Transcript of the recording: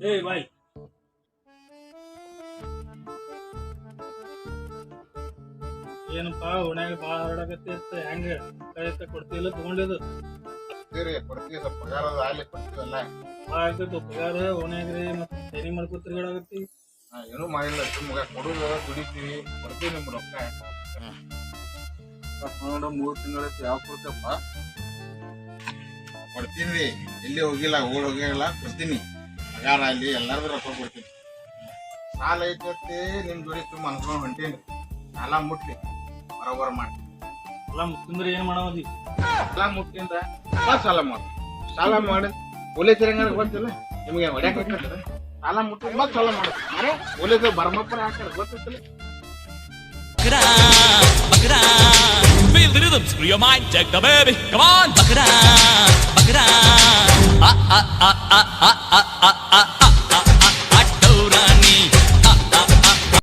ಏಯ್ ಬಾಯ್, ಏನಪ್ಪಾ ಓಣ್ಯಾಗ ಭಾಳ ಹರಡಕತ್ತಿತ್ತ, ಹೆಂಗ ಕೈತ ಕೊಡ್ತಿಲ್ಲ ತಗೊಂಡಿದ್ದು ಕೊಡ್ತೀವಿ ಸ್ವಲ್ಪ ಪಗಾರ ಅಲ್ಲಿ ಕೊಡ್ತೀವಲ್ಲ. ಭಾಳ ಆಗ್ತೈತಿ ಪಗಾರ ಓಣ್ಯಾಗ್ರಿ. ಮತ್ತೆ ಟ್ರೈನಿಂಗ್ ಮಾಡ್ಕೊ ತಿರ್ಗಾಡಕತ್ತಿ. ಏನೂ ಮಾಡಿಲ್ಲ, ಸುಮ್ಮಗ ಕೊಡುದು ದುಡಿತೀವಿ, ಕೊಡ್ತೀವಿ ನಿಮ್ ರೊಕ್ಕ. ನೋಡು 3 ತಿಂಗಳೈತಿ, ಯಾವ ಕೊಡ್ತಪ್ಪ? ಕೊಡ್ತೀನಿ, ಎಲ್ಲಿ ಹೋಗಿಲ್ಲ, ಹೋಗಿಲ್ಲ, ಕೊಡ್ತೀನಿ ಪಗಾರ ಅಲ್ಲಿ ಎಲ್ಲಾರ್ದು ರೊಕ್ಕ ಕೊಡ್ತೀನಿ. ಸಾಲ ಐತಿ ನಿಮ್ ಜೋಡಿ ತುಂಬ ಅನ್ಕೊಂಡ್ ಹೊಂಟೇನಿ, ಸಾಲ ಮುಟ್ಲಿ ಬರೋಬರ ಮಾಡಿ. ಎಲ್ಲ ಮುಗಿದ್ರೆ ಏನ್ ಮಾಡವದಿ? ಸಾಲ ಮುಟ್ಟಿಂದ ಸಾಲ ಮಾಡಿ, ಸಾಲ ಮಾಡಿ ಪೊಲೀಸ್ ಹೆಂಗ ಗೊತ್ತಿಲ್ಲ ನಿಮ್ಗೆ ಹೊಡ್ಯಾಕ ಸಾಲ ಮುಟ್ಟಿ ಮತ್ ಸಾಲ ಮಾಡುತ್ತೆ. ಅರೆ ಪೊಲೀಸ್ ಬರ್ಮಪ್ಪರ ಹಾಕ್ತಾರೆ ಗೊತ್ತಿಲ್ಲ. Feel the rhythm, screw your mind, take the baby, come on, Bakra, Bakra, ah ah ah ah ah ah ah ah.